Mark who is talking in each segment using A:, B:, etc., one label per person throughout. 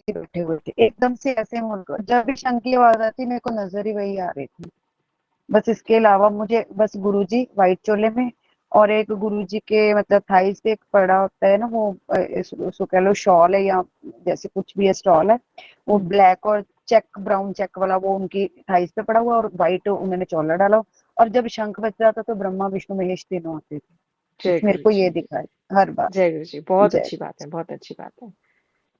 A: जी बैठे हुए थे। एकदम से ऐसे मुड़कर जब भी शंख की आवाज आती मेरे को नजर ही वही आ रही थी। बस इसके अलावा मुझे बस गुरुजी व्हाइट चोले में, और एक गुरुजी के मतलब थाइस पे एक पड़ा होता है ना वो उसको कह लो शॉल है या जैसे कुछ भी है स्टॉल है, वो ब्लैक और चेक ब्राउन चेक वाला वो उनकी थाइस पे पड़ा हुआ और व्हाइट उन्होंने चोला डाला। और जब शंख बज रहा था तो ब्रह्मा विष्णु महेश तीनों आते थे।
B: जय
A: बस मेरे
B: गुरु
A: को
B: जी।
A: ये दिखा है हर बार।
B: जय गुरु जी, बहुत
A: जय।
B: अच्छी बात है, बहुत अच्छी बात है।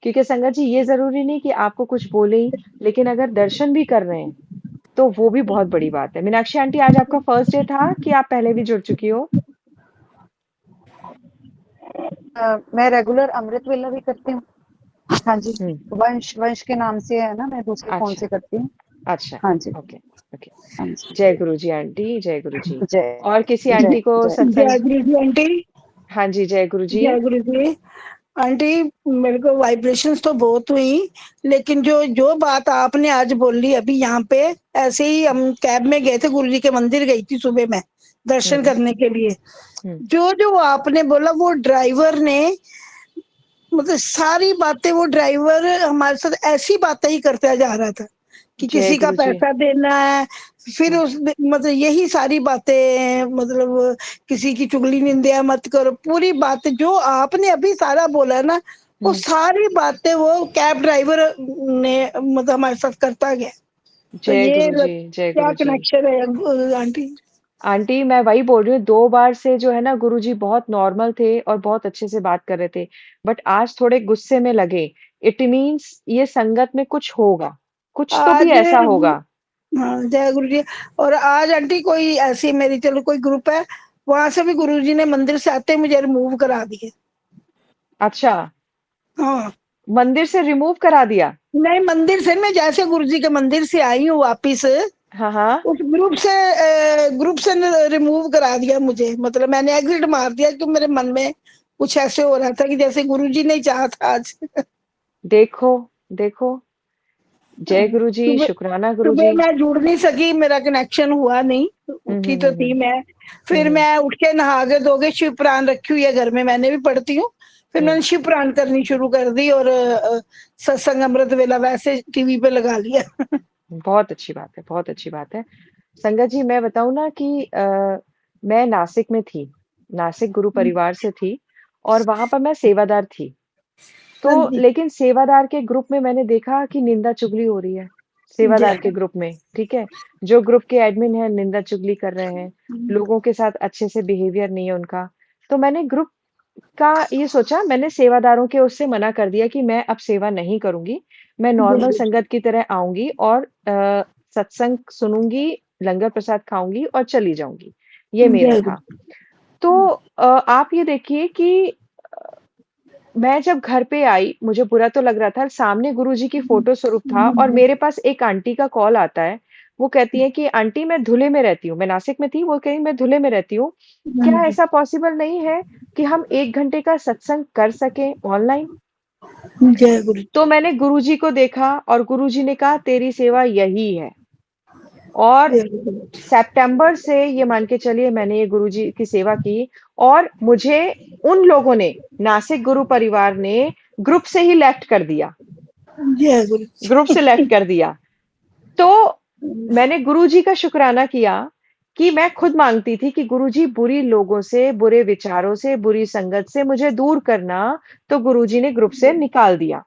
B: क्योंकि संगत जी ये जरूरी नहीं कि आपको कुछ बोले ही, लेकिन अगर दर्शन भी कर रहे हैं तो वो भी बहुत बड़ी बात है। मीनाक्षी आंटी, आज आपका फर्स्ट डे था कि आप पहले भी जुड़ चुकी हो?
A: मैं रेगुलर अमृत वेला भी करती हूँ। हाँ जी।
B: हम्म।
A: वंश वंश के नाम से है ना, मैं दूसरे फोन
B: अच्छा।
A: से करती हूँ।
B: अच्छा।
A: हाँ जी।
B: ओके। ओके।
A: हाँ जी।
B: जय गुरु जी आंटी, जय गुरु जी।
A: जय
B: और किसी
A: जय
B: आंटी को
A: जय।
B: सत्संग?
C: जय गुरु जी आंटी।
B: हाँ जी, जय गुरु जी।
C: जय गुरु जी आंटी। मेरे को वाइब्रेशंस तो बहुत हुई, लेकिन जो जो बात आपने आज बोली अभी यहाँ पे, ऐसे ही हम कैब में गए थे, गुरु जी के मंदिर गई थी सुबह में दर्शन
B: हम्म।
C: करने के लिए।
B: हम्म।
C: जो जो आपने बोला वो ड्राइवर ने, मतलब सारी बातें वो ड्राइवर हमारे साथ ऐसी बातें ही करता जा रहा था कि
B: जय
C: किसी का
B: गुरु जी।
C: पैसा देना है। फिर
B: हम्म।
C: उस मतलब यही सारी बातें, मतलब किसी की चुगली निंदा मत करो, पूरी बातें जो आपने अभी सारा बोला ना, वो
B: हम्म।
C: सारी बातें वो कैब ड्राइवर ने मतलब हमारे साथ करता गया। तो
B: जय
C: ये
B: गुरु जी, जय
C: क्या
B: गुरु जी।
C: कनेक्शन है आंटी?
B: आंटी मैं वही बोल रही हूँ, 2 बार से जो है ना गुरुजी बहुत नॉर्मल थे और बहुत अच्छे से बात कर रहे थे, बट आज थोड़े गुस्से में लगे। इट मीन्स ये संगत में कुछ होगा, कुछ तो भी
C: आज
B: ऐसा होगा।
C: हाँ जय गुरु जी। और आज आंटी कोई ऐसी मेरी चलो कोई ग्रुप है, वहां से भी गुरु जी ने मंदिर से आते ही मुझे रिमूव करा दिए।
B: अच्छा,
C: हाँ।
B: मंदिर से रिमूव करा दिया?
C: नहीं, मंदिर से मैं जैसे गुरु जी के मंदिर से आई हूँ वापिस,
B: हाँ हाँ।
C: उस ग्रुप से रिमूव करा दिया मुझे। मतलब मैंने एग्जिट मार दिया कि मेरे मन में कुछ ऐसे हो रहा था कि जैसे गुरु जी ने चाहा था आज।
B: देखो, देखो। जय गुरु जी,
C: सुबह
B: शुक्राना गुरु
C: सुबह
B: जी।
C: मैं जुड़ नहीं सकी, मेरा कनेक्शन हुआ नहीं, उठी तो थी मैं। फिर
B: हम्म।
C: मैं उठ के नहा के धो के शिव पुराण रखी हुई है घर में, मैंने भी पढ़ती हूँ। फिर
B: हम्म।
C: मैंने शिव पुराण करनी शुरू कर दी और सत्संग अमृत वेला वैसे टीवी पे लगा लिया।
B: बहुत अच्छी बात है, बहुत अच्छी बात है। संगत जी मैं बताऊं ना कि मैं नासिक में थी, नासिक गुरु परिवार से थी, और वहां पर मैं सेवादार थी। तो
C: हाँ जी।
B: लेकिन सेवादार के ग्रुप में मैंने देखा कि निंदा चुगली हो रही है, सेवादार के
C: जय।
B: ग्रुप में, ठीक है। जो ग्रुप के एडमिन है निंदा चुगली कर रहे हैं, लोगों के साथ अच्छे से बिहेवियर नहीं है उनका। तो मैंने ग्रुप का ये सोचा, मैंने सेवादारों के उससे मना कर दिया कि मैं अब सेवा नहीं करूंगी, मैं नॉर्मल
C: जय।
B: संगत की तरह आऊंगी और सत्संग सुनूंगी, लंगर प्रसाद खाऊंगी और चली जाऊंगी। ये मेरा
C: जय
B: था।
C: गुरु।
B: तो आप ये देखिए कि मैं जब घर पे आई मुझे बुरा तो लग रहा था, सामने गुरुजी की फोटो स्वरूप था और मेरे पास एक आंटी का कॉल आता है। वो कहती है कि आंटी मैं धुले में रहती हूँ, मैं नासिक में थी, वो कहीं मैं धुले में रहती हूँ, क्या ऐसा पॉसिबल नहीं है कि हम 1 घंटे का सत्संग कर सकें ऑनलाइन?
C: जय गुरु।
B: तो मैंने गुरुजी को देखा और गुरुजी ने कहा तेरी सेवा यही है। और
C: जय गुरु।
B: सितंबर से ये मान के चलिए मैंने ये गुरुजी की सेवा की, और मुझे उन लोगों ने, नासिक गुरु परिवार ने, ग्रुप से ही लेफ्ट कर दिया,
C: जय गुरु।
B: ग्रुप से लेफ्ट कर दिया। तो मैंने गुरुजी का शुक्राना किया कि मैं खुद मांगती थी कि गुरुजी बुरी लोगों से, बुरे विचारों से, बुरी संगत से मुझे दूर करना, तो गुरुजी ने ग्रुप से निकाल दिया,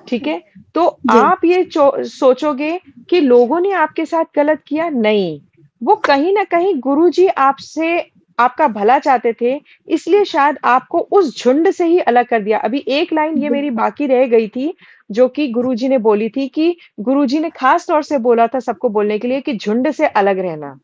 B: ठीक है। तो
C: जय।
B: आप ये सोचोगे कि लोगों ने आपके साथ गलत किया, नहीं, वो कहीं ना कहीं गुरुजी आपसे, आपका भला चाहते थे, इसलिए शायद आपको उस झुंड से ही अलग कर दिया। अभी एक लाइन ये मेरी बाकी रह गई थी, जो कि गुरुजी ने बोली थी कि गुरुजी ने खास तौर से बोला था सबको बोलने के लिए कि झुंड से अलग रहना,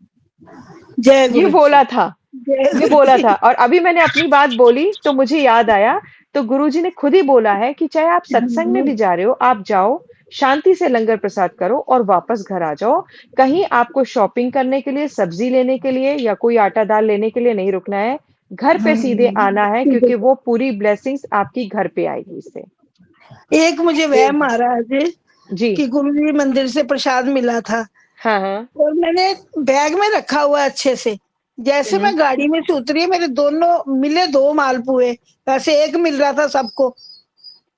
C: जय
B: ये
C: गुरु जी।
B: बोला था,
C: जय
B: ये
C: गुरु
B: बोला
C: जी।
B: था। और अभी मैंने अपनी बात बोली तो मुझे याद आया, तो गुरुजी ने खुद ही बोला है कि चाहे आप सत्संग में भी जा रहे हो, आप जाओ, शांति से लंगर प्रसाद करो और वापस घर आ जाओ। कहीं आपको शॉपिंग करने के लिए, सब्जी लेने के लिए या कोई आटा दाल लेने के लिए नहीं रुकना है, घर पे सीधे आना है, क्योंकि वो पूरी ब्लेसिंग्स आपकी घर पे आएगी इससे।
C: एक मुझे
B: ये
C: वहम आ रहा है
B: जी।
C: कि गुरु जी मंदिर से प्रसाद मिला था
B: हाँ हाँ।
C: और मैंने बैग में रखा हुआ है अच्छे से। जैसे
B: हम्म।
C: मैं गाड़ी में से उतरी, मेरे दोनों मिले 2 मालपुए, वैसे एक मिल रहा था सबको।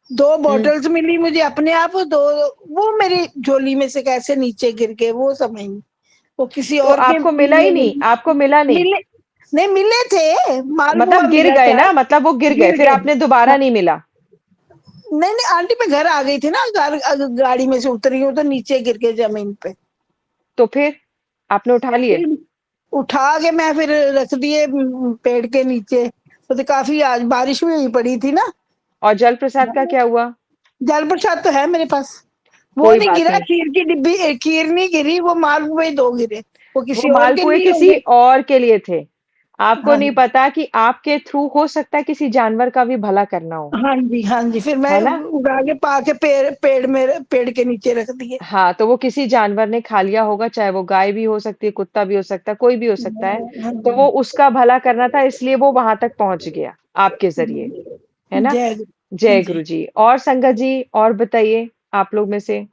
C: 2
B: हुँ।
C: बॉटल्स मिली मुझे अपने आप, 2 वो मेरी झोली में से कैसे नीचे गिर गए वो समझ नहीं। वो किसी
B: तो
C: और के
B: आपको मिला ही नहीं, आपको मिला नहीं?
C: मिले, नहीं मिले थे, मालपुआ
B: मतलब गिर
C: मिला
B: गए
C: था,
B: ना, मतलब वो गिर गए,
C: गिर
B: फिर
C: गए।
B: आपने दोबारा
C: हाँ,
B: नहीं मिला?
C: नहीं, नहीं आंटी मैं घर आ गई थी ना, गाड़ी में से उतरी हूँ तो नीचे गिर गए ज़मीन पे।
B: तो फिर आपने उठा लिए?
C: फिर उठा के मैं फिर रख दिए पेड़ के नीचे। तो काफ़ी आज बारिश भी पड़ी थी ना।
B: और जल प्रसाद का क्या हुआ?
C: जल प्रसाद तो है मेरे पास। वो
B: कोई
C: नहीं
B: बात
C: गिरा,
B: नहीं।
C: खीर की डिब्बी, खीर नहीं गिरी, वो मालपुए 2 गिरे। वो
B: वो
C: किसी और के
B: मालपुए
C: लिए
B: किसी
C: होंगे।
B: और के लिए थे। आपको
C: हाँ
B: नहीं
C: जी।
B: पता कि आपके थ्रू हो सकता है किसी जानवर का भी भला करना हो,
C: हाँ जी, हाँ जी। फिर मैं
B: है ना?
C: उड़ा के पा के पेड़ के नीचे रख दिए।
B: हाँ, तो वो किसी जानवर ने खा लिया होगा, चाहे वो गाय भी हो सकती है, कुत्ता भी हो सकता है, कोई भी हो सकता है।
C: हाँ
B: तो वो
C: जी।
B: उसका भला करना था, इसलिए वो वहां तक पहुंच गया आपके जरिए, है ना?
C: जय गुरु
B: जय
C: जी।
B: गुरु जी। और संगत जी, और बताइए आप लोग में से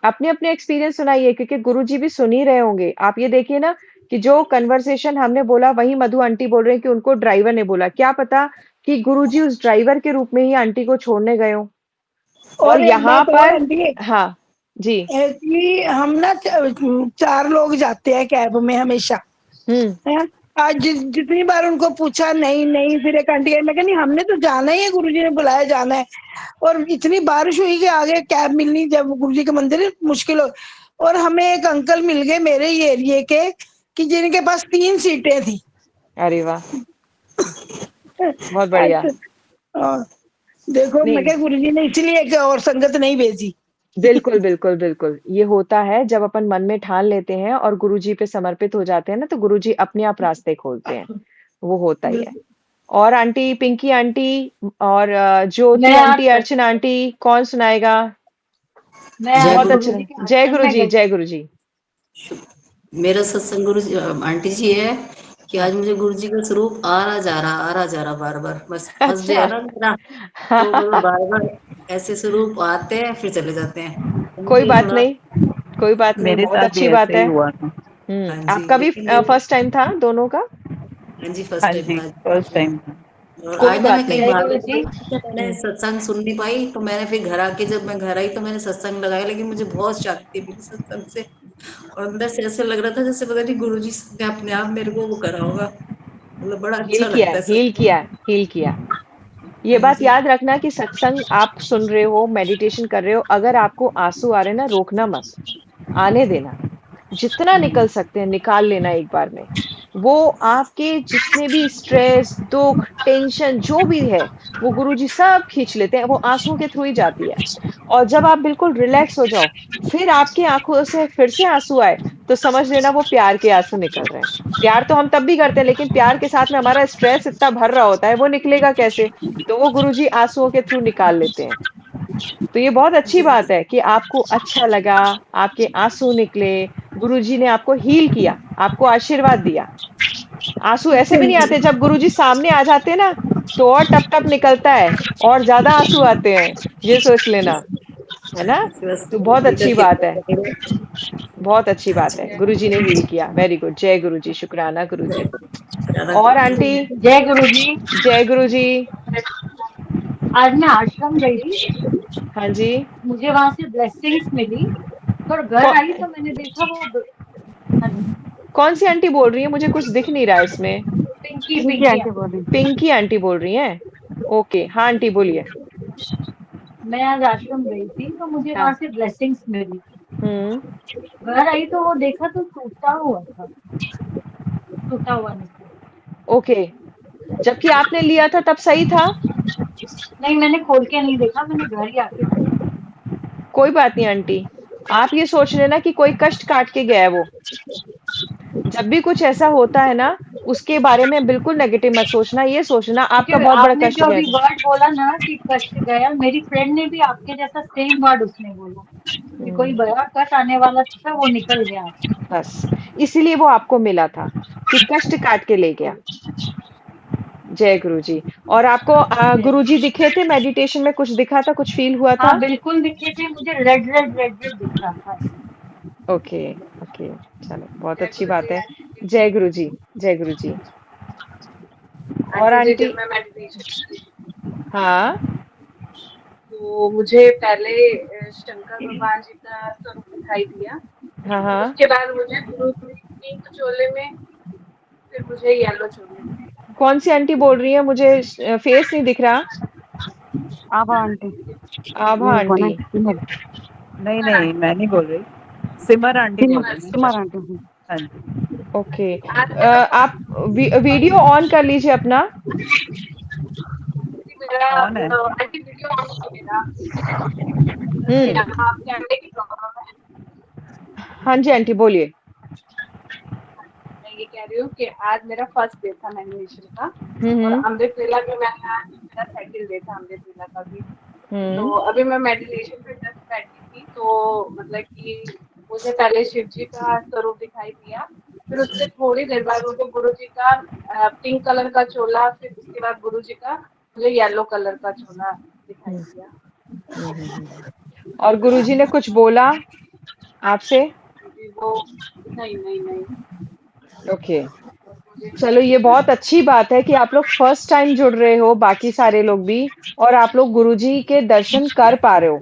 B: अपने अपने एक्सपीरियंस सुनाइए, क्योंकि गुरुजी भी सुन ही रहे होंगे। आप ये देखिए ना कि जो कन्वर्सेशन हमने बोला वही मधु आंटी बोल रहे हैं कि उनको ड्राइवर ने बोला। क्या पता कि गुरुजी उस ड्राइवर के रूप में ही आंटी को छोड़ने गए हो। और
C: और एक
B: यहाँ
C: बात और
B: पर
C: आंटी,
B: हाँ जी।
C: कि हम ना 4 लोग जाते हैं कैब में हमेशा,
B: हम्म।
C: है। आज जितनी बार उनको पूछा, नहीं नहीं, फिर एक आंटी मैं कहनी हमने तो जाना ही है, गुरुजी ने बुलाया जाना है। और इतनी बारिश हुई कि आगे कैब मिलनी जब गुरुजी के मंदिर मुश्किल हो। और हमें एक अंकल मिल गए मेरे ही एरिए के, कि जिनके पास 3 सीटें थी।
B: अरे वाह, बहुत
C: आज
B: बढ़िया।
C: तो, हाँ, देखो मैं
B: नहीं,
C: क्या गुरुजी ने इसलिए एक और संगत नहीं भेजी।
B: बिल्कुल बिल्कुल बिल्कुल, ये होता है जब अपन मन में ठान लेते हैं और गुरुजी पे समर्पित हो जाते हैं ना, तो गुरुजी अपने आप रास्ते खोलते हैं। वो होता ही है। और आंटी, पिंकी आंटी और ज्योति
D: मैं आज
B: आंटी, अर्चना आंटी, कौन सुनाएगा?
D: मैं
E: जय
D: आज
B: बहुत
E: गुरु।
B: अच्छा
D: गुरु जी के
B: रहा। जय
D: सत्संग
B: गुरु
D: में
B: जी,
D: गई।
B: जय गुरु जी।
E: मेरा सत्संग गुरु आंटी जी है कि आज मुझे गुरु जी का स्वरूप आ रहा जा रहा बार बार, बस फर्स्ट डे
B: अच्छा।
E: है ना मेरा। तो मतलब बार बार ऐसे स्वरूप आते हैं फिर चले जाते हैं, तो
B: कोई
E: मुझे
B: बात
E: थोड़ा।
B: नहीं, कोई बात नहीं,
A: मेरे
B: बहुत
A: साथ भी
B: अच्छी बात
A: ऐसे ही
B: है।
A: हुआ था।
E: हाँ जी,
B: आपका भी
E: लेकिन ये।
B: फर्स्ट टाइम था दोनों का?
E: हाँ जी,
A: हाँ
E: फर्स्ट टाइम
A: जी,
E: था।
A: फर्स्ट टाइम था।
E: और
B: कोई
E: आज ना
B: बात
E: मैं कहीं
B: नहीं।
D: जय
E: बाहर
D: गुरु
E: गई
D: जी।
E: थी तो मैंने
B: हम्म।
E: सत्संग सुन नहीं पाई, तो मैंने फिर घर आके जब मैं घर आई तो मैंने सत्संग लगाया, लेकिन मुझे बहुत शक्ति मिली सत्संग से। और अंदर से ऐसे लग रहा था जैसे पता नहीं गुरु जी ने अपने आप मेरे को वो करा होगा, मतलब बड़ा
B: हील
E: अच्छा
B: किया
E: लगता
B: है,
E: है
B: हील
E: सत्संग।
B: किया है, हील किया। ये
E: हाँ
B: बात
E: जी।
B: याद रखना कि सत्संग आप सुन रहे हो, मेडिटेशन कर रहे हो, अगर आपको आंसू आ रहे हैं ना, रोकना मत, आने देना। जितना निकल सकते हैं निकाल लेना एक बार में। वो आपके जितने भी स्ट्रेस, दुख, टेंशन जो भी है, वो गुरुजी सब खींच लेते हैं, वो आंसुओं के थ्रू ही जाती है। और जब आप बिल्कुल रिलैक्स हो जाओ, फिर आपकी आंखों से फिर से आंसू आए, तो समझ लेना वो प्यार के आंसू निकल रहे हैं। प्यार तो हम तब भी करते हैं, लेकिन प्यार के साथ में हमारा स्ट्रेस इतना भर रहा होता है, वो निकलेगा कैसे? तो वो गुरुजी आंसुओं के थ्रू निकाल लेते हैं। तो ये बहुत अच्छी
E: जी।
B: बात है कि आपको अच्छा लगा, आपके आंसू निकले, गुरुजी ने आपको हील किया, आपको आशीर्वाद दिया। आंसू ऐसे भी नहीं आते, जब गुरुजी सामने आ जाते हैं ना, तो और टप टप निकलता है, और ज्यादा आंसू आते हैं। ये सोच लेना, है ना?
E: बस
B: तो
E: गुरु
B: बहुत
E: जी का
B: अच्छी बात
E: कृपा
B: है,
E: बनी रहे।
B: बहुत अच्छी बात है।
E: जी।
B: गुरुजी ने हील किया, वेरी गुड। जय गुरुजी, शुक्राना गुरुजी।
E: ज्यादा
B: और
E: गुरु
B: आंटी,
E: जी।
D: जय गुरु जी।
B: जय गुरुजी।
D: आज मैं आश्रम गई थी,
B: हाँ जी।
D: मुझे वहां से ब्लेसिंग्स मिली। और घर आई
B: कौ,
D: तो मैंने देखा हाँ जी,
B: कौन सी आंटी बोल रही है? मुझे कुछ दिख नहीं रहा है इसमें।
D: Pinky
A: Pinky
D: Pinky
A: aunty
D: aunty.
A: बोली।
B: पिंकी आंटी बोल रही हैं? ओके, हाँ आंटी बोलिए।
D: मैं आज आश्रम गई थी तो मुझे वहां
B: हाँ।
D: से ब्लेसिंग्स मिली।
B: हम्म।
D: घर आई तो वो देखा तो टूटा हुआ था, टूटा हुआ निकला।
B: ओके, जबकि आपने लिया था तब सही था।
D: नहीं, मैंने खोल के नहीं देखा, मैंने घर ही आके देखा।
B: कोई बात नहीं आंटी, आप ये सोच लेना कि कोई कष्ट काट के गया है वो। जब भी कुछ ऐसा होता है ना, उसके बारे में बिल्कुल नेगेटिव मत सोचना, ये सोचना
D: क्योंकि
B: आपका बहुत बड़ा
D: आपने
B: कष्ट
D: जो अभी
B: गया।
D: वर्ड बोला ना कि कष्ट गया, मेरी फ्रेंड ने भी आपके जैसा सेम वर्ड उसने बोला कि कोई
B: हम्म,
D: बड़ा कष्ट आने वाला था, वो निकल गया आज।
B: बस इसीलिए वो आपको मिला था कि कष्ट काट के ले गया। जय गुरु जी। और आपको
D: जय।
B: गुरु जी दिखे थे मेडिटेशन में? कुछ दिखा था, कुछ फील हुआ
D: हाँ
B: था?
D: बिल्कुल दिखे थे, मुझे रेड रेड रेड रेड दिख रहा था ऐसे।
B: ओके, ओके, चलो बहुत
D: जय
B: अच्छी
D: गुरु
B: बात
D: जी।
B: है। जय गुरु जी, जय गुरु जी।
D: आज
B: और
D: जी
B: आंटी,
D: जब मैं मेडिटेशन
B: हाँ,
F: तो मुझे पहले शंकर भगवान जी का स्वरूप दिखाई दिया।
B: हाँ, हाँ।
F: उसके बाद मुझे गुरु जी पिंक चोले में, फिर मुझे येलो चोले में।
B: कौन सी आंटी बोल रही है? मुझे फेस नहीं दिख रहा।
A: आभा आंटी,
B: आभा
A: ये वो ना
B: आंटी।
A: सिमर
G: नहीं नहीं, मैं नहीं बोल रही, सिमर आंटी बोल रही है।
A: सिमर आंटी।
G: हाँ जी।
B: ओके।
F: आज मेरा
B: आप वीडियो ऑन कर लीजिए अपना।
F: मेरा
G: ऑन है।
F: आंटी वीडियो ऑन है मेरा।
B: हम्म।
F: क्या आपके अंडे की प्रॉब्लम है?
B: हाँ जी आंटी, बोलिए।
F: मैं ये कह रही हूँ कि आज मेरा फर्स्ट डे था मेडिटेशन का, और
B: हम्म,
F: अमृत वेला भी मैंने आज मेरा सेकंड डे था अमृत वेला का भी। तो
B: हम्म,
F: अभी मैं मेडिटेशन पे जस्ट बैठी थी, तो मतलब कि मुझे पहले शिव जी का स्वरूप दिखाई दिया, फिर उसके थोड़ी देर बाद मुझे गुरु जी का पिंक कलर का चोला, फिर उसके बाद गुरु जी का मुझे येलो कलर का चोला दिखाई दिया।
B: और गुरुजी ने कुछ बोला आपसे?
F: जी वो नहीं नहीं नहीं,
B: ओके।
F: मुझे
B: चलो, ये बहुत अच्छी बात है कि आप लोग फर्स्ट टाइम जुड़ रहे हो, बाकी सारे लोग भी, और आप लोग गुरुजी के दर्शन कर पा रहे हो।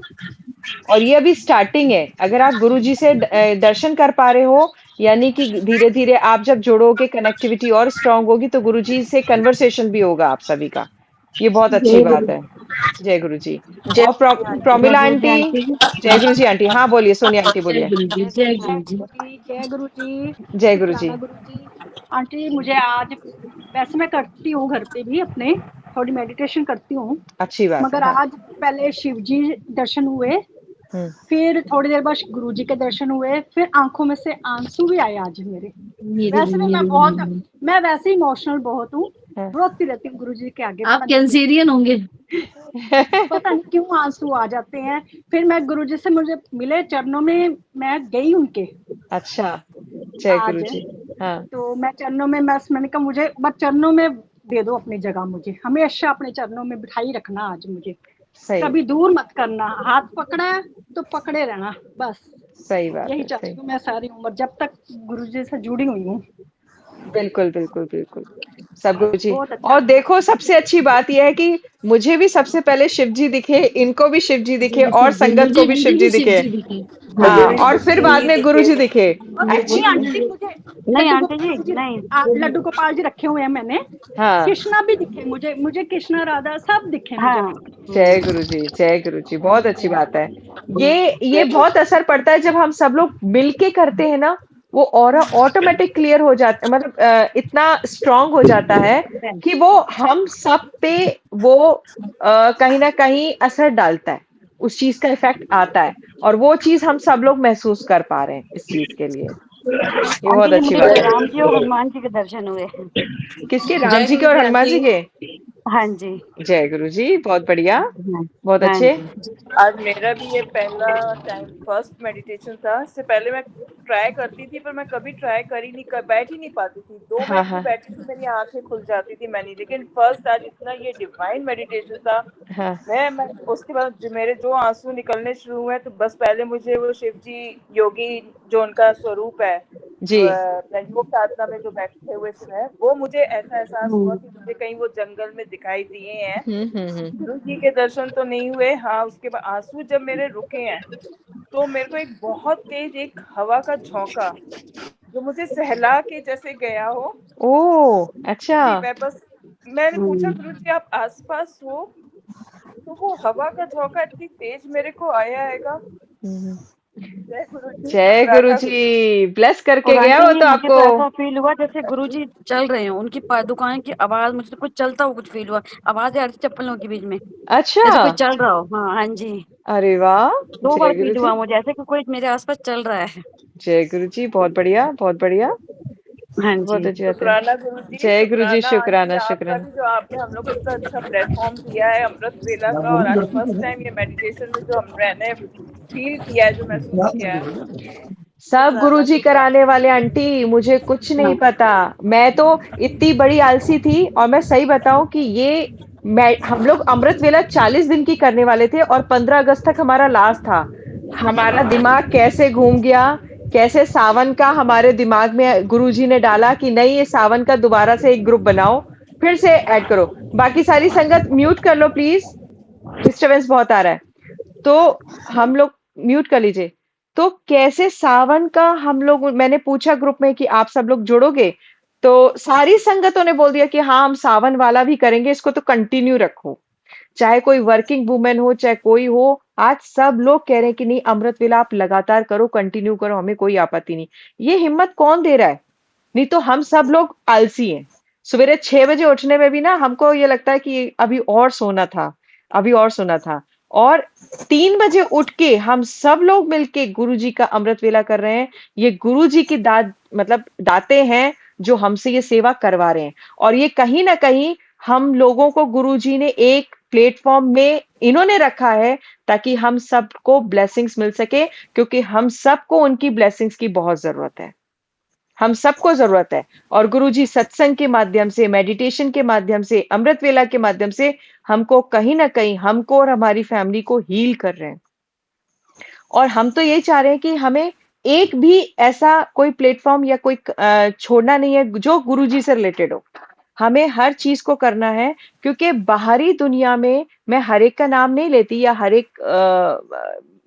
B: और ये अभी स्टार्टिंग है। अगर आप गुरुजी से दर्शन कर पा रहे हो, यानी कि धीरे धीरे आप जब जुड़ोगे, कनेक्टिविटी और स्ट्रांग होगी, तो गुरुजी से कन्वर्सेशन भी होगा आप सभी का। ये बहुत अच्छी
A: जय
B: बात
A: गुरु,
B: है। जय गुरु जी।
A: जय
B: और
A: जय
B: प्रमिला
A: गुरु जी
B: आंटी।
A: आंटी।
B: जय गुरु जी आंटी। हाँ बोलिए, सोनिया आंटी
H: जय
B: बोलिए।
H: गुरु जी, जय
D: जय
H: गुरु जी।
D: गुरु जी, जय गुरु जी,
B: जय गुरु जी।
D: शुक्राना गुरु जी। आंटी मुझे आज, वैसे मैं करती हूँ घर पे भी अपने, थोड़ी मेडिटेशन करती हूँ,
B: अच्छी बात है।
D: मगर
B: हाँ।
D: आज पहले शिव जी दर्शन हुए,
B: हम्म।
D: फिर थोड़ी देर बाद गुरु जी के दर्शन हुए, फिर आंखों में से आंसू भी आए आज मेरे।
H: मेरे भी
D: वैसे भी
H: मेरे
D: मैं
H: भी
D: बहुत,
H: मेरे भी।
D: मैं वैसे इमोशनल बहुत हूँ,
B: हाँ।
D: रोती रहती हूँ गुरु जी के आगे,
H: आप
D: पता नहीं क्यों,
H: कैंसेरियन होंगे।
D: पता नहीं क्यों आंसू आ जाते हैं। फिर मैं गुरु जी से, मुझे मिले चरणों में, मैं गई उनके
B: अच्छा। जय गुरु
D: आज,
B: जी। हाँ।
D: तो मैं चरणों में, मैंने कहा मुझे बस चरणों में दे दो अपनी जगह, मुझे हमेशा अपने चरणों में बिठाई रखना आज मुझे,
B: सही।
D: कभी दूर मत करना, हाथ पकड़ा है तो पकड़े रहना बस।
B: सही बात
D: यही
B: है।
D: चाहती
B: सही।
D: हूँ मैं सारी उम्र, जब तक गुरु जी से जुड़ी हुई हूँ।
B: बिल्कुल, बिल्कुल, बिल्कुल। सब गुरु जी।
D: बहुत अच्छा
B: और
D: लगा।
B: देखो, सबसे अच्छी बात ये है कि मुझे भी सबसे पहले शिव जी दिखे, इनको भी शिव जी
H: मुझे
B: दिखे,
H: भी
B: और
H: शिव जी,
B: संगत को
H: मुझे
B: भी
H: मुझे
B: शिव
H: भी
B: जी
H: शिव
B: दिखे।
H: जी दिखे।
E: मुझे
B: हाँ,
E: भी
B: और फिर
E: गुरु
B: बाद
E: ही
B: में गुरु
E: दिखे।
B: जी दिखे।
D: और नहीं आंटी, मुझे
A: नहीं
D: लड्डू
A: आंटी
D: गोपाल
A: जी,
D: जी,
A: नहीं।
D: लड्डू गोपाल जी रखे हुए हैं मैंने,
B: हाँ।
D: कृष्णा भी दिखे मुझे, मुझे कृष्णा राधा सब दिखे मुझे।
A: हाँ।
B: जय गुरु जी, जय गुरु जी। बहुत अच्छी बात है। ये
E: ये
B: बहुत असर पड़ता है जब हम सब लोग मिलके करते हैं ना। वो ऑरा ऑटोमेटिक क्लियर हो जाता है, मतलब इतना स्ट्रांग हो जाता है कि वो हम सब पे वो कहीं ना कहीं असर डालता है। उस चीज का इफेक्ट आता है, और वो चीज हम सब लोग महसूस कर पा रहे हैं इस चीज के लिए। ये बहुत
A: आंटी जी
B: अच्छी
A: मुझे
B: बात है।
A: राम जी और हनुमान जी के दर्शन हुए।
B: किसके? राम
E: जय
B: जी के
E: गुरु
B: और
E: जी
B: हनुमान जी
E: आंटी।
B: के?
A: हाँ जी।
B: जय गुरु जी, बहुत बढ़िया।
A: हाँ,
B: बहुत
A: हाँ
B: अच्छे।
A: जी।
G: आज मेरा भी ये पहला टाइम फर्स्ट मेडिटेशन था। इससे पहले मैं ट्राई करती थी, पर मैं कभी ट्राई कर ही नहीं, बैठ ही नहीं पाती थी। 2 मिनट
B: हाँ,
G: भी
B: हाँ,
G: बैठी थी मेरी आंखें खुल जाती थी मैंने। लेकिन फर्स्ट आज इतना ये डिवाइन मेडिटेशन था।
B: हाँ।
G: मैं उसके बाद मेरे जो आंसू निकलने शुरू हुए, तो बस पहले मुझे वो शिव जी, योगी जो उनका स्वरूप है,
B: जी।
G: योग साधना में जो बैठे हुए शिव है, वो मुझे ऐसा एहसास हुआ कि मुझे कहीं वो जंगल में दिखाई दिए हैं।
B: हम्म।
G: गुरु जी के दर्शन तो नहीं हुए। हाँ, उसके बाद आंसू जब मेरे रुके हैं, तो मेरे को एक बहुत तेज एक हवा का झोंका, जो मुझे सहला के जैसे गया हो।
B: ओह! अच्छा।
G: जी, मैंने पूछा, गुरु जी आप आसपास हो? तो वो हवा का झोंका इतनी तेज मेरे को आया हैगा।
B: हुँ।
G: जय गुरु जी,
B: जय गुरु
G: शुक्राना गुरु जी।
B: जी, ब्लेस करके
A: और
B: गया
A: आंटी
B: वो
A: जी
B: तो
A: मुझे
B: आपको।
A: तो ऐसा फील हुआ जैसे गुरुजी चल रहे हो, उनकी दुकान की आवाज, मुझे तो कुछ चलता हुआ कुछ फील हुआ, आवाज आ रही थी चप्पलों के बीच में,
B: अच्छा।
A: जैसे कोई चल रहा हो। हाँ हाँ जी।
B: अरे वाह!
A: 2 बार
B: जय गुरु
A: फील
B: जी।
A: हुआ मुझे, ऐसे कि कोई मेरे आसपास चल रहा है।
B: जय गुरु जी, बहुत बढ़िया, बहुत बढ़िया।
A: हाँ
B: बहुत
A: जी।
B: अच्छी बात है।
G: शुक्राना गुरु जी,
B: जय गुरु जी,
G: शुक्राना आंटी
B: शुक्राना,
G: आपका
B: शुक्राना।
G: भी, जो आपने हम लोग को इतना अच्छा प्लेटफॉर्म दिया है अमृत वेला का। और आज फर्स्ट टाइम ये मेडिटेशन में जो मैंने फील किया है, जो महसूस किया है,
B: सब
G: शुक्राना
B: गुरुजी
G: शुक्राना।
B: कराने वाले आंटी, मुझे कुछ नहीं
A: हाँ।
B: पता। मैं तो इतनी बड़ी आलसी थी, और मैं सही बताऊं कि हम लोग अमृत वेला 40 दिन की करने वाले थे, और 15 अगस्त तक हमारा लास्ट था। हमारा दिमाग कैसे घूम गया, कैसे सावन का हमारे दिमाग में गुरुजी ने डाला कि नहीं, ये सावन का दोबारा से एक ग्रुप बनाओ। फिर से ऐड करो। बाकी सारी संगत म्यूट कर लो प्लीज, डिस्टरबेंस बहुत आ रहा है। तो हम लोग म्यूट कर लीजिए। तो कैसे सावन का हम लोग, मैंने पूछा ग्रुप में कि आप सब लोग जुड़ोगे, तो सारी संगतों ने बोल दिया कि हाँ हम सावन वाला भी करेंगे, इसको तो कंटिन्यू रखो। चाहे कोई वर्किंग वुमेन हो, चाहे कोई हो, आज सब लोग कह रहे हैं कि नहीं अमृत वेला आप लगातार करो, कंटिन्यू करो, हमें कोई आपत्ति नहीं। ये हिम्मत कौन दे रहा है? नहीं तो हम सब लोग आलसी हैं। सवेरे 6 बजे उठने में भी ना हमको ये लगता है कि अभी और सोना था, अभी और सोना था। और 3 बजे उठ के हम सब लोग मिलके गुरुजी का अमृत वेला कर रहे हैं। ये गुरुजी की दात, मतलब दाते हैं जो हमसे ये सेवा करवा रहे हैं। और ये कहीं ना कहीं हम लोगों को गुरुजी ने एक प्लेटफॉर्म में इन्होंने रखा है ताकि हम सबको ब्लेसिंग्स मिल सके, क्योंकि हम सबको उनकी ब्लेसिंग्स की बहुत जरूरत है, हम सबको जरूरत है। और गुरुजी सत्संग के माध्यम से, मेडिटेशन के माध्यम से, अमृत वेला के माध्यम से हमको कहीं ना कहीं, हमको और हमारी फैमिली को हील कर रहे हैं। और हम तो यही चाह रहे हैं कि हमें एक भी ऐसा कोई प्लेटफॉर्म या कोई छोड़ना नहीं है जो गुरुजी से रिलेटेड हो। हमें हर चीज को करना है, क्योंकि बाहरी दुनिया में मैं हर एक का नाम नहीं लेती, या हर एक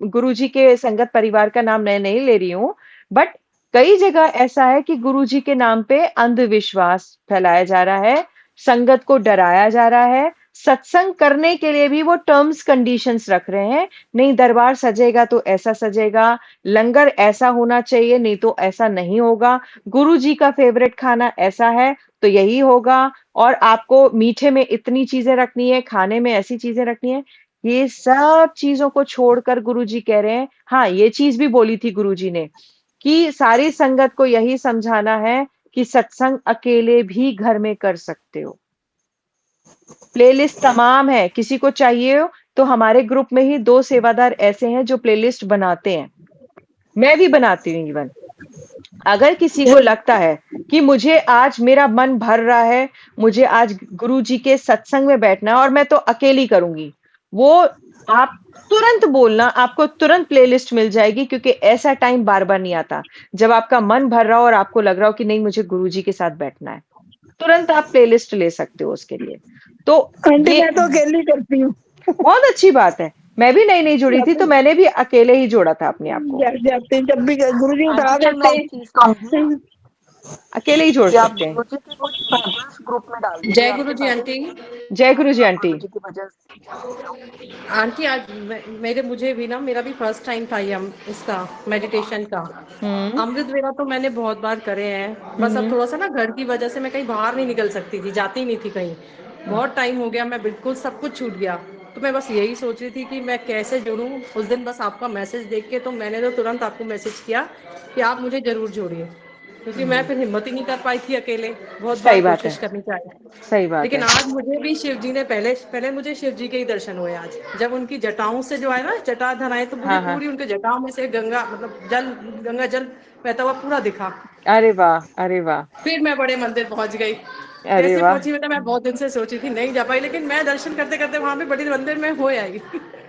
B: गुरुजी के संगत परिवार का नाम मैं नहीं ले रही हूं, बट कई जगह ऐसा है कि गुरुजी के नाम पे अंधविश्वास फैलाया जा रहा है, संगत को डराया जा रहा है। सत्संग करने के लिए भी वो टर्म्स कंडीशंस रख रहे हैं, नहीं दरबार सजेगा तो ऐसा सजेगा, लंगर ऐसा होना चाहिए नहीं तो ऐसा नहीं होगा, गुरुजी का फेवरेट खाना ऐसा है तो यही होगा, और आपको मीठे में इतनी चीजें रखनी है, खाने में ऐसी चीजें रखनी है। ये सब चीजों को छोड़कर गुरुजी कह रहे हैं, हाँ ये चीज भी बोली थी गुरुजी ने कि सारी संगत को यही समझाना है कि सत्संग अकेले भी घर में कर सकते हो। प्लेलिस्ट तमाम है, किसी को चाहिए हो तो हमारे ग्रुप में ही 2 सेवादार ऐसे हैं जो प्लेलिस्ट बनाते हैं, मैं भी बनाती हूँ इवन। अगर किसी को लगता है कि मुझे आज मेरा मन भर रहा है, मुझे आज गुरुजी के सत्संग में बैठना है और मैं तो अकेली करूंगी, वो आप तुरंत बोलना, आपको तुरंत प्लेलिस्ट मिल जाएगी, क्योंकि ऐसा टाइम बार बार नहीं आता जब आपका मन भर रहा हो और आपको लग रहा हो कि नहीं मुझे गुरुजी के साथ बैठना है, तुरंत आप प्लेलिस्ट ले सकते हो उसके लिए। तो
C: आंटी
B: ये
C: मैं तो अकेली करती हूँ।
B: बहुत अच्छी बात है। मैं भी नई नई जुड़ी थी तो मैंने भी अकेले ही जोड़ा था अपने आप को,
C: जाते जब भी गुरुजी उठा
A: आंटी जी, मैं
C: देते
A: एक चीज कहूंगी
B: अकेले ही जोड़
A: कि आप
B: सकते हैं।
A: गुरुजी की कुछ पैटर्न्स ग्रुप में डाल दीजिए
F: जय
A: आपके
F: गुरु जी
A: पास।
F: आंटी।
B: जय गुरु जी आंटी।
A: गुरुजी की वजह से
F: आंटी आज मुझे भी ना, मेरा भी फर्स्ट टाइम था ये इसका मेडिटेशन का। अमृत वेला तो मैंने बहुत बार करे हैं, बस अब थोड़ा सा ना घर की वजह से मैं कहीं बाहर नहीं निकल सकती थी, जाती ही नहीं थी कहीं, बहुत टाइम हो गया, मैं बिल्कुल सब कुछ छूट गया। तो मैं बस यही सोच रही थी कि मैं कैसे जुड़ूं। उस दिन बस आपका मैसेज देख के तो मैंने तो तुरंत आपको मैसेज किया कि आप मुझे जरूर जोड़िए, क्योंकि मैं फिर हिम्मत ही नहीं कर पाई थी अकेले, बहुत बार
B: सही बात है,
F: कोशिश करनी चाहिए।
B: सही बात
F: लेकिन
B: है।
F: आज मुझे भी शिव जी ने पहले मुझे शिव जी के ही दर्शन हुए आज, जब उनकी जटाओं से जो है ना जटा धराए, तो मुझे
B: हाँ हाँ,
F: पूरी उनके जटाओं में से गंगा मतलब गंगा जल बहता हुआ पूरा दिखा।
B: अरे वाह, अरे वाह,
F: फिर मैं बड़े मंदिर पहुंच गई।
B: अरे
F: कैसे
B: वाह।
F: पहुंची मैं बहुत दिन से सोची थी नहीं जा पाई, लेकिन मैं दर्शन करते करते वहां पे बड़े मंदिर में हो आई।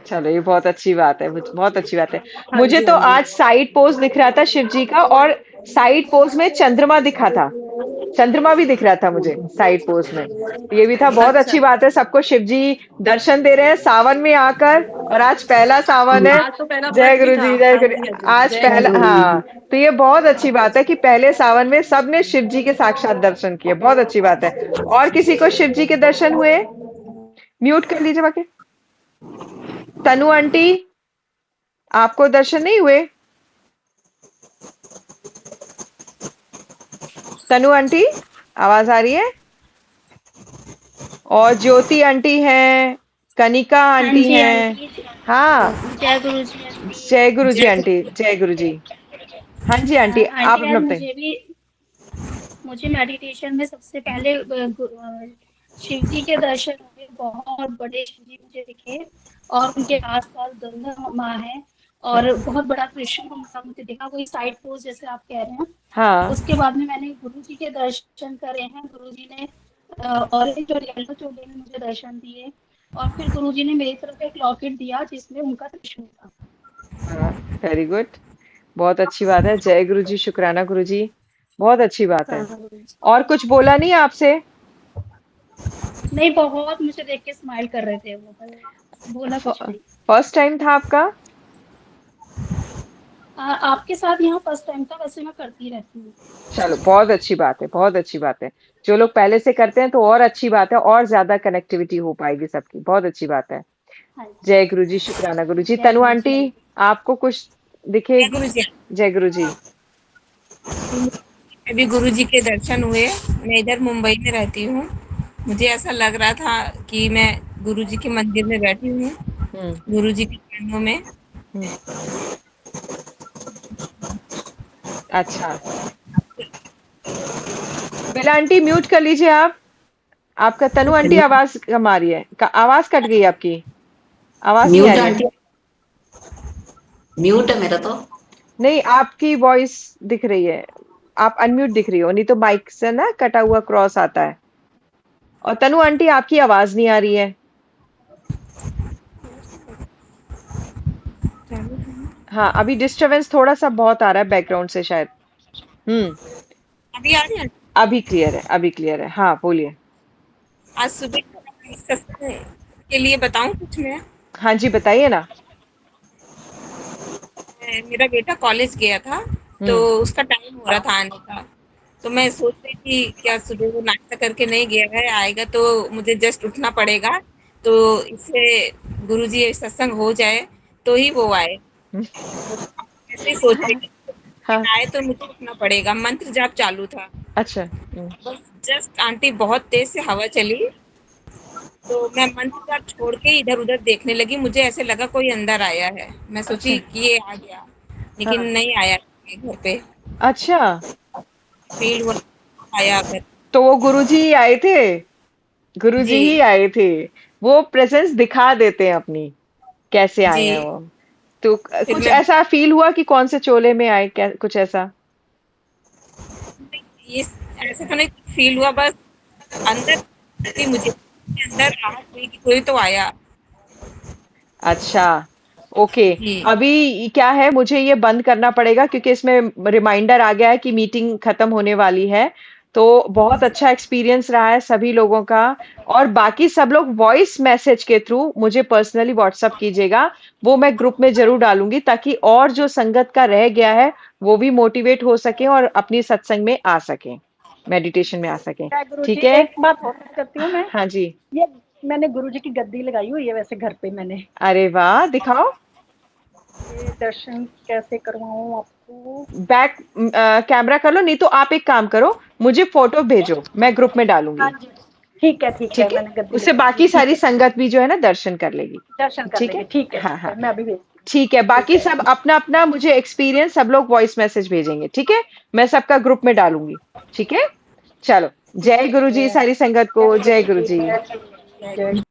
B: चलो ये बहुत अच्छी बात है, बहुत अच्छी बात है।
F: हाँ
B: मुझे
F: जी,
B: तो
F: हाँ जी।
B: आज साइड पोज दिख रहा था शिव जी का, और साइड पोज में चंद्रमा दिखा था, चंद्रमा भी दिख रहा था मुझे साइड पोज में, तो ये भी था। बहुत
F: अच्छा,
B: अच्छी बात है, सबको शिव जी दर्शन दे रहे हैं सावन में आकर, और आज पहला सावन है।
F: आज तो पहला
B: जय
F: व्रत भी
B: गुरु
F: था।
B: जी, जय
F: हाँ
B: गुरु।
F: जी, हाँ जी,
B: आज
F: जय
B: पहला,
F: गुरु।
B: हाँ, तो ये बहुत अच्छी बात है कि पहले सावन में सबने शिव जी के साक्षात दर्शन किए, बहुत अच्छी बात है। और किसी को शिव जी के दर्शन हुए? म्यूट कर लीजिए बाकी। तनु आंटी, आपको दर्शन नहीं हुए? तनु आंटी, आवाज आ रही है? और ज्योति आंटी हैं, कनिका
H: हाँ
B: आंटी
H: जी
B: हैं।
H: आंटी।
B: हाँ,
H: जय गुरु जी आंटी।
B: जय गुरु जी आंटी, जय गुरु जी। हाँ जी आंटी, आप
H: आंटी
B: अपना
H: आज
B: बताइए।
H: मुझे मेडिटेशन में सबसे पहले शिव जी के दर्शन हुए, बहुत बड़े शिव जी मुझे दिखे, और उनके आसपास गंगा माँ है, और बहुत बड़ा कृष्ण माँ मुझे दिखा, कोई साइड पोज जैसे आप कह रहे हैं।
B: हाँ,
H: उसके बाद में मैंने गुरु जी के दर्शन करे हैं, गुरु जी ने ऑरेंज और येलो चोले में मुझे दर्शन दिए, और फिर गुरु जी ने मेरी तरफ एक लॉकेट दिया जिसमें उनका त्रिशूल था।
B: हाँ, वेरी गुड, बहुत अच्छी बात है। जय गुरु जी, शुक्राना गुरु जी, बहुत अच्छी बात है।
H: हाँ गुरु जी।
B: और कुछ बोला नहीं आपसे?
H: नहीं, बहुत मुझे देख के स्माइल कर रहे थे वो, पर बोला कुछ नहीं।
B: फर्स्ट टाइम था आपका?
H: आपके साथ यहाँ फर्स्ट टाइम था, वैसे मैं करती रहती हूँ।
B: चलो बहुत अच्छी बात है, बहुत अच्छी बात है। जो लोग पहले से करते हैं तो और अच्छी बात है, और ज्यादा कनेक्टिविटी हो पाएगी सबकी। बहुत अच्छी बात है।
H: हाँ जी।
B: जय गुरु जी, शुक्राना गुरु जी।
H: जय
B: तनु
H: गुरु जी।
B: आंटी, आपको कुछ दिखे?
I: जय गुरु जी।
B: जय गुरु जी।
I: अभी गुरु जी के दर्शन हुए। मैं इधर मुंबई में रहती हूँ। मुझे ऐसा लग रहा था कि मैं गुरु जी के मंदिर में बैठी हूँ,
B: हम्म
I: गुरु जी के चरणों में।
B: हम्म। अच्छा, बिला आंटी म्यूट कर लीजिए आप। आपका तनु आंटी आवाज कम आ रही है। आवाज कट गई आपकी, आवाज नहीं आ
E: म्यूट
B: रही है।
E: आंटी, म्यूट है मेरा तो।
B: नहीं, आपकी वॉइस दिख रही है। आप अनम्यूट दिख रही हो, नहीं तो माइक से ना कटा हुआ क्रॉस आता है। और तनु आंटी, आपकी आवाज नहीं आ रही है। हाँ, अभी डिस्टरबेंस थोड़ा सा बहुत आ रहा है बैकग्राउंड से शायद।
I: अभी आ रही है?
B: अभी क्लियर है, अभी क्लियर है। हाँ, बोलिए।
I: आज सुबह सत्संग के लिए बताऊं कुछ मैं?
B: हाँ जी, बताइए ना।
I: मेरा बेटा कॉलेज गया था, तो
B: हम्म
I: उसका टाइम हो रहा था आने का। तो मैं सोच रही थी क्या सुबह वो नाश्ता करके नहीं गया है, आएगा तो मुझे जस्ट उठना पड़ेगा, तो इससे गुरुजी सत्संग हो जाए तो ही वो आए। ऐसे ही सोच रही थी,
B: हाँ,
I: आए तो मुझे उठना पड़ेगा। मंत्र जाप चालू था।
B: अच्छा।
I: बस जस्ट आंटी बहुत तेज से हवा चली, तो मैं मंत्र जाप छोड़ के इधर उधर देखने लगी। मुझे ऐसे लगा कोई अंदर आया है। मैं
B: अच्छा।
I: सोची कि ये आ गया, लेकिन
B: हाँ,
I: नहीं आया घर पे।
B: अच्छा।
I: फील हुआ आया घर।
B: तो वो गुरुजी ही आए थे, गुरुजी
I: जी
B: ही आए थे। वो प्रेजेंस दिखा देते हैं अपनी, कैसे आए
I: जी।
B: हैं वो। तो
I: फिर
B: कुछ
I: मैं
B: ऐसा फील हुआ कि कौन से चोले में आए, क्या कुछ ऐसा?
I: ये ऐसे तो नहीं फील हुआ, बस अंदर भी मुझे अंदर आहट हुई कि कोई तो आया।
B: अच्छा, ओके।
I: जी
B: अभी क्या है, मुझे ये बंद करना पड़ेगा क्योंकि इसमें रिमाइंडर आ गया है कि मीटिंग खत्म होने वाली है। तो बहुत अच्छा एक्सपीरियंस रहा है सभी लोगों का। और बाकी सब लोग वॉइस मैसेज के थ्रू मुझे पर्सनली व्हाट्सअप कीजिएगा। वो मैं ग्रुप में जरूर डालूंगी ताकि और जो संगत का रह गया है वो भी मोटिवेट हो सके और अपनी सत्संग में आ सके, मेडिटेशन में आ सके।
D: जय गुरु जी।
B: ठीक है।
D: एक बात और करती हूँ मैं।
B: हाँ जी।
D: ये मैंने गुरु जी की गद्दी लगाई हुई है वैसे घर पे मैंने।
B: अरे वाह, दिखाओ।
D: ये दर्शन कैसे करवाऊँ आपको?
B: बैक कैमरा कर लो, नहीं तो आप एक काम करो, मुझे फोटो भेजो, मैं ग्रुप में
D: हाँ
B: डालूंगी।
D: जी, ठीक है,
B: ठीक है,
D: मैंने गद्दी
B: उससे
D: लगाई हुई
B: बाकी
D: है। ठीक
B: सारी
D: है,
B: संगत भी जो है ना दर्शन कर लेगी।
D: दर्शन कर
B: ठीक
D: लेंगे।
B: है। हाँ
D: ठीक
B: हाँ,
D: है, मैं अभी भेजती हूँ।
B: ठीक है।
D: ठीक
B: बाकी
D: है।
B: सब अपना अपना मुझे एक्सपीरियंस सब लोग वॉइस मैसेज भेजेंगे, ठीक है। मैं सबका ग्रुप में डालूंगी। ठीक है, चलो। जय गुरु जी
D: है।
B: सारी संगत को।
D: जय
B: जय
D: गुरु
B: गुरु
D: जी,
B: जी।
D: जय गुरु जी, जय